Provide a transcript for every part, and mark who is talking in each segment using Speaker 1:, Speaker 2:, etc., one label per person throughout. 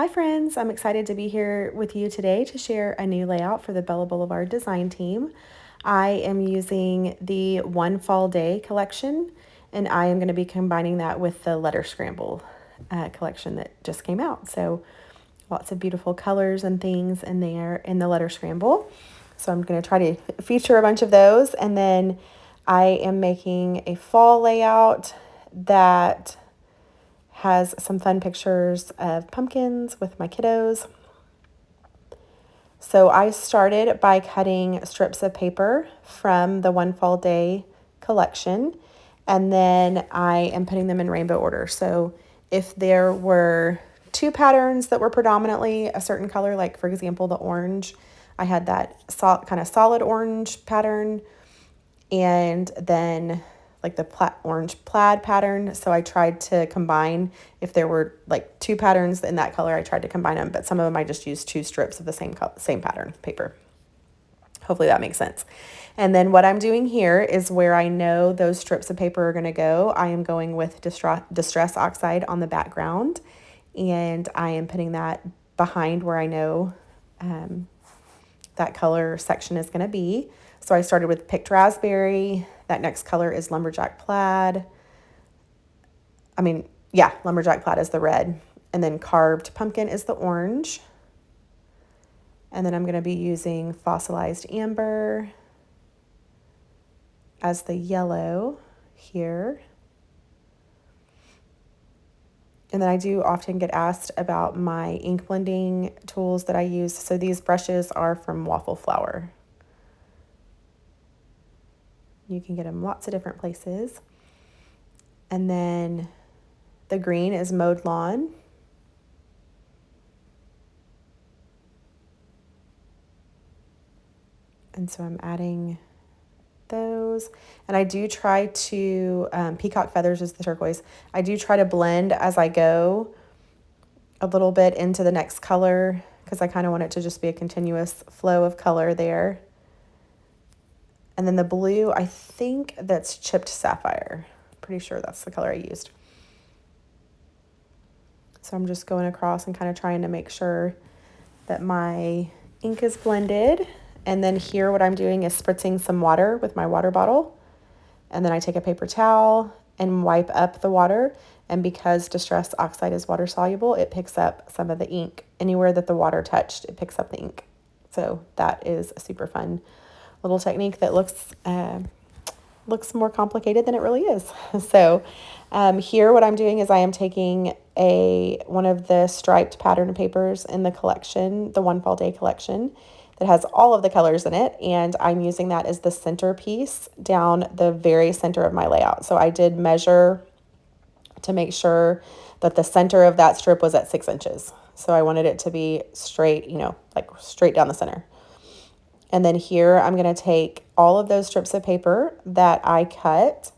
Speaker 1: Hi friends, I'm excited to be here with you today to share a new layout for the Bella Boulevard design team. I am using the One Fall Day collection, and I am going to be combining that with the Letter Scramble collection that just came out. So lots of beautiful colors and things in there in the Letter Scramble. So I'm going to try to feature a bunch of those, and then I am making a fall layout that has some fun pictures of pumpkins with my kiddos. So I started by cutting strips of paper from the One Fall Day collection, and then I am putting them in rainbow order. So if there were two patterns that were predominantly a certain color, like for example, the orange, I had that kind of solid orange pattern, and then like the orange plaid pattern. So I tried to combine, if there were like two patterns in that color, I tried to combine them, but some of them I just used two strips of the same pattern paper. Hopefully that makes sense. And then what I'm doing here is where I know those strips of paper are going to go. I am going with Distress Oxide on the background, and I am putting that behind where I know that color section is going to be. So I started with Picked Raspberry. That next color is Lumberjack Plaid. Lumberjack Plaid is the red. And then Carved Pumpkin is the orange. And then I'm going to be using Fossilized Amber as the yellow here. And then I do often get asked about my ink blending tools that I use. So these brushes are from Waffle Flower. You can get them lots of different places. And then the green is Mowed Lawn. And so I'm adding those. And I do try to, Peacock Feathers is the turquoise. I do try to blend as I go a little bit into the next color, because I kind of want it to just be a continuous flow of color there. And then the blue, I think that's Chipped Sapphire. Pretty sure that's the color I used. So I'm just going across and kind of trying to make sure that my ink is blended. And then here what I'm doing is spritzing some water with my water bottle. And then I take a paper towel and wipe up the water. And because Distress Oxide is water soluble, it picks up some of the ink. Anywhere that the water touched, it picks up the ink. So that is a super fun little technique that looks more complicated than it really is. So here what I'm doing is I am taking one of the striped pattern papers in the collection, the One Fall Day collection, that has all of the colors in it, and I'm using that as the centerpiece down the very center of my layout. So I did measure to make sure that the center of that strip was at 6 inches. So I wanted it to be straight, like straight down the center. And then here I'm going to take all of those strips of paper that I cut,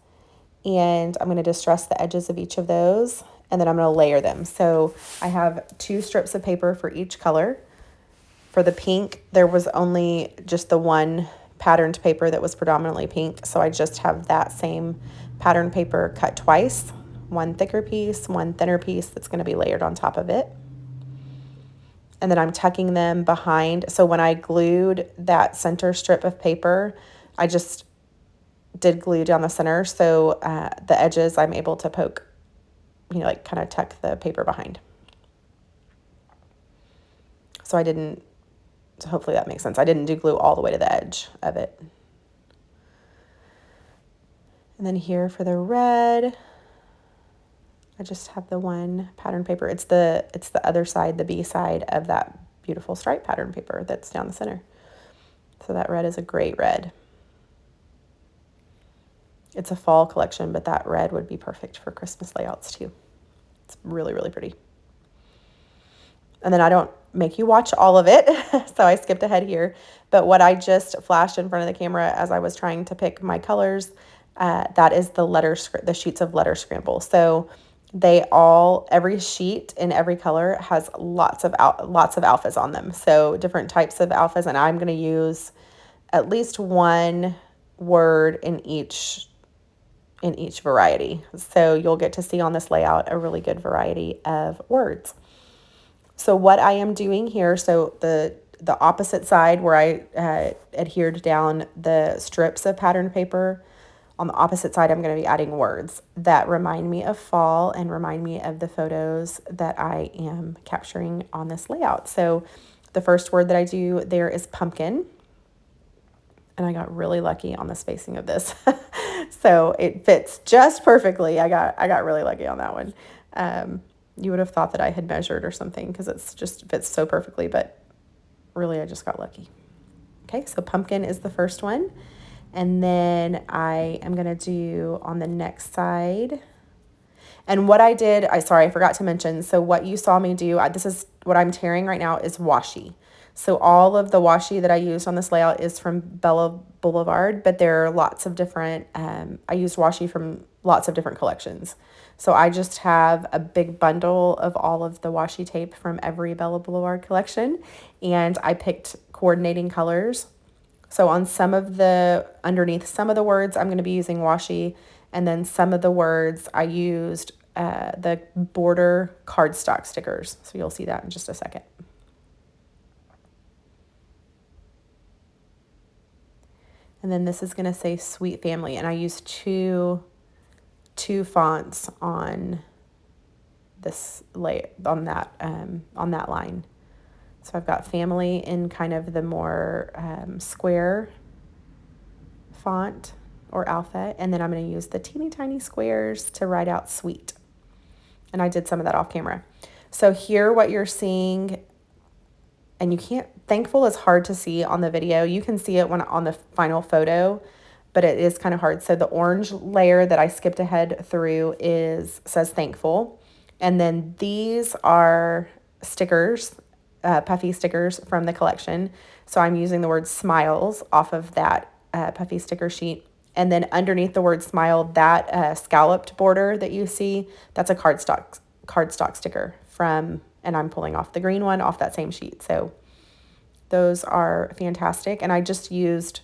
Speaker 1: and I'm going to distress the edges of each of those, and then I'm going to layer them. So I have 2 strips of paper for each color. For the pink, there was only just the one patterned paper that was predominantly pink, so I just have that same pattern paper cut twice, one thicker piece, one thinner piece that's going to be layered on top of it. And then I'm tucking them behind. So when I glued that center strip of paper, I just did glue down the center. So the edges I'm able to poke, like kind of tuck the paper behind. So hopefully that makes sense. I didn't do glue all the way to the edge of it. And then here for the red, I just have the one pattern paper. It's the other side, the B side of that beautiful stripe pattern paper that's down the center. So that red is a great red. It's a fall collection, but that red would be perfect for Christmas layouts too. It's really, really pretty. And then I don't make you watch all of it, so I skipped ahead here. But what I just flashed in front of the camera as I was trying to pick my colors, that is the sheets of Letter Scramble. So every sheet in every color has lots of alphas on them. So different types of alphas, and I'm going to use at least one word in each variety. So you'll get to see on this layout a really good variety of words. So what I am doing here, so the opposite side where I adhered down the strips of patterned paper, on the opposite side, I'm going to be adding words that remind me of fall and remind me of the photos that I am capturing on this layout. So the first word that I do there is pumpkin. And I got really lucky on the spacing of this. So it fits just perfectly. I got really lucky on that one. You would have thought that I had measured or something because it's just fits so perfectly, but really I just got lucky. Okay, so pumpkin is the first one. And then I am going to do on the next side. And what I did, I forgot to mention. So what you saw me do, this is what I'm tearing right now is washi. So all of the washi that I used on this layout is from Blvd, but there are lots of different, I used washi from lots of different collections. So I just have a big bundle of all of the washi tape from every Blvd collection, and I picked coordinating colors. So on underneath some of the words, I'm going to be using washi, and then some of the words I used the border cardstock stickers. So you'll see that in just a second. And then this is going to say Sweet Family, and I used two fonts on this on that line. So I've got Family in kind of the more square font or alpha, and then I'm going to use the teeny tiny squares to write out Sweet. And I did some of that off camera. So here what you're seeing, and you can't, Thankful is hard to see on the video. You can see it when on the final photo, but it is kind of hard. So the orange layer that I skipped ahead through says Thankful. And then these are stickers, puffy stickers from the collection. So I'm using the word smiles off of that puffy sticker sheet. And then underneath the word smile, that scalloped border that you see, that's a cardstock sticker from, and I'm pulling off the green one off that same sheet. So those are fantastic. And I just used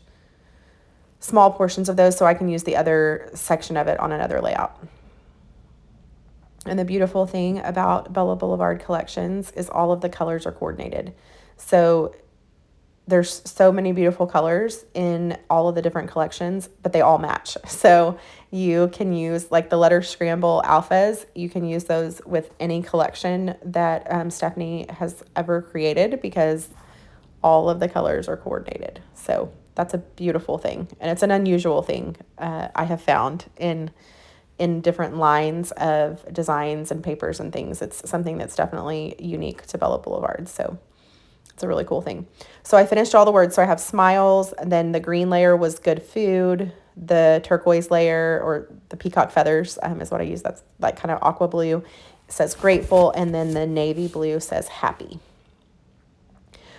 Speaker 1: small portions of those so I can use the other section of it on another layout. And the beautiful thing about Blvd collections is all of the colors are coordinated. So there's so many beautiful colors in all of the different collections, but they all match. So you can use like the letter scramble alphas. You can use those with any collection that Stephanie has ever created because all of the colors are coordinated. So that's a beautiful thing. And it's an unusual thing I have found in different lines of designs and papers and things. It's something that's definitely unique to Blvd. So it's a really cool thing. So I finished all the words. So I have smiles, and then the green layer was good food. The turquoise layer, or the peacock feathers, is what I use. That's like kind of aqua blue. It says grateful, and then the navy blue says happy.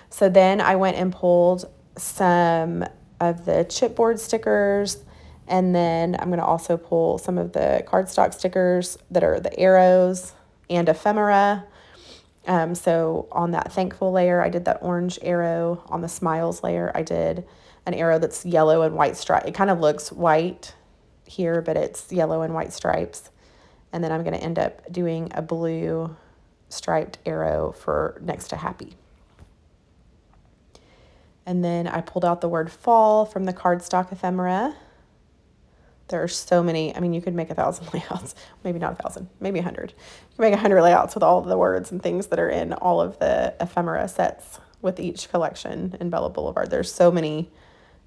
Speaker 1: So then I went and pulled some of the chipboard stickers, and then I'm going to also pull some of the cardstock stickers that are the arrows and ephemera. So on that Thankful layer, I did that orange arrow. On the smiles layer, I did an arrow that's yellow and white stripe. It kind of looks white here, but it's yellow and white stripes. And then I'm going to end up doing a blue striped arrow for next to happy. And then I pulled out the word fall from the cardstock ephemera. There are so many. I mean, you could make 1,000 layouts. Maybe not 1,000, maybe 100. You can make 100 layouts with all of the words and things that are in all of the ephemera sets with each collection in Blvd. There's so many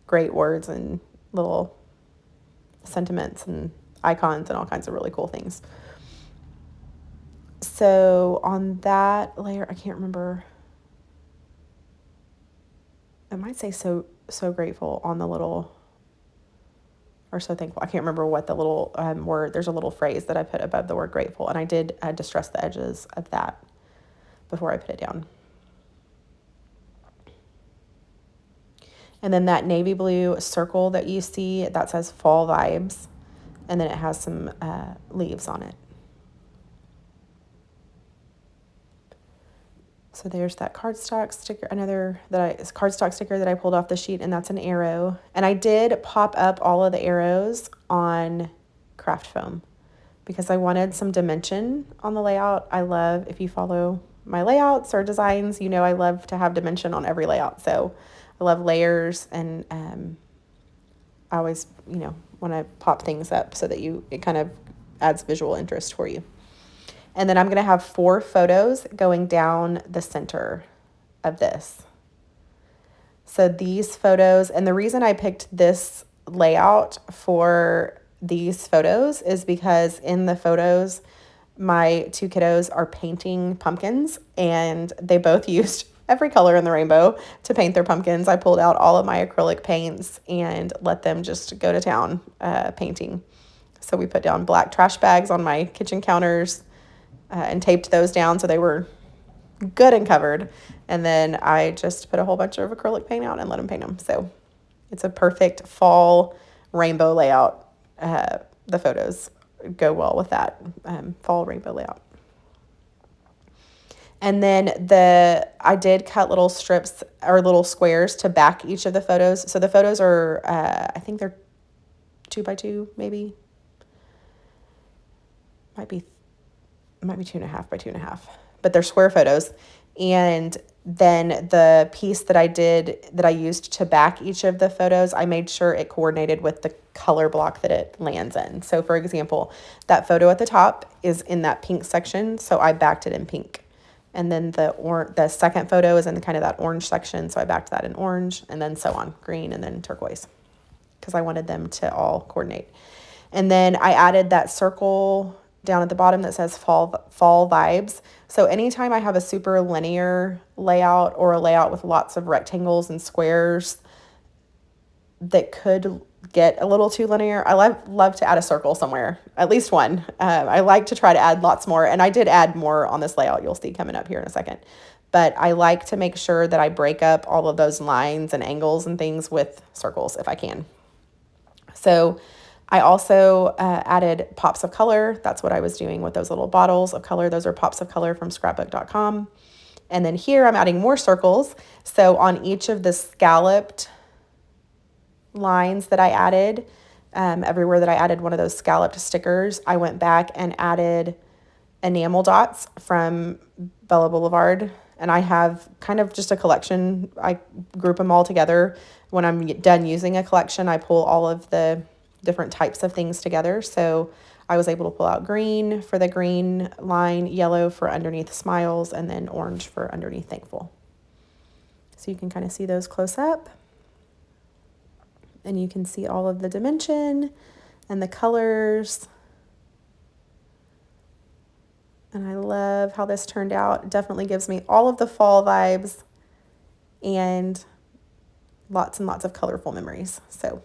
Speaker 1: great words and little sentiments and icons and all kinds of really cool things. So on that layer, I can't remember. I might say so grateful on the little, or so thankful. I can't remember what the little word, there's a little phrase that I put above the word grateful, and I did distress the edges of that before I put it down. And then that navy blue circle that you see, that says fall vibes, and then it has some leaves on it. So there's that cardstock sticker, cardstock sticker that I pulled off the sheet, and that's an arrow. And I did pop up all of the arrows on craft foam because I wanted some dimension on the layout. I love, if you follow my layouts or designs, you know I love to have dimension on every layout. So I love layers, and I always, want to pop things up so that it kind of adds visual interest for you. And then I'm going to have 4 photos going down the center of this. So these photos, and the reason I picked this layout for these photos is because in the photos, my 2 kiddos are painting pumpkins, and they both used every color in the rainbow to paint their pumpkins. I pulled out all of my acrylic paints and let them just go to town painting. So we put down black trash bags on my kitchen counters and taped those down so they were good and covered. And then I just put a whole bunch of acrylic paint out and let them paint them. So it's a perfect fall rainbow layout. The photos go well with that fall rainbow layout. And then I did cut little strips or little squares to back each of the photos. So the photos are, I think they're 2 by 2, maybe. Might be 2.5 by 2.5, but they're square photos. And then the piece that I used to back each of the photos, I made sure it coordinated with the color block that it lands in. So for example, that photo at the top is in that pink section, so I backed it in pink. And then the second photo is in kind of that orange section, so I backed that in orange, and then so on, green and then turquoise, because I wanted them to all coordinate. And then I added that circle down at the bottom that says fall vibes. So anytime I have a super linear layout or a layout with lots of rectangles and squares that could get a little too linear, I love to add a circle somewhere, at least one. I like to try to add lots more, and I did add more on this layout you'll see coming up here in a second. But I like to make sure that I break up all of those lines and angles and things with circles if I can. So I also added pops of color. That's what I was doing with those little bottles of color. Those are pops of color from scrapbook.com. And then here I'm adding more circles. So on each of the scalloped lines that I added, everywhere that I added one of those scalloped stickers, I went back and added enamel dots from Blvd. And I have kind of just a collection. I group them all together. When I'm done using a collection, I pull all of the different types of things together. So I was able to pull out green for the green line, yellow for underneath smiles, and then orange for underneath thankful. So you can kind of see those close up. And you can see all of the dimension and the colors. And I love how this turned out. It definitely gives me all of the fall vibes and lots and lots of colorful memories. So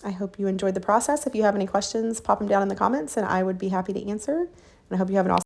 Speaker 1: I hope you enjoyed the process. If you have any questions, pop them down in the comments and I would be happy to answer. And I hope you have an awesome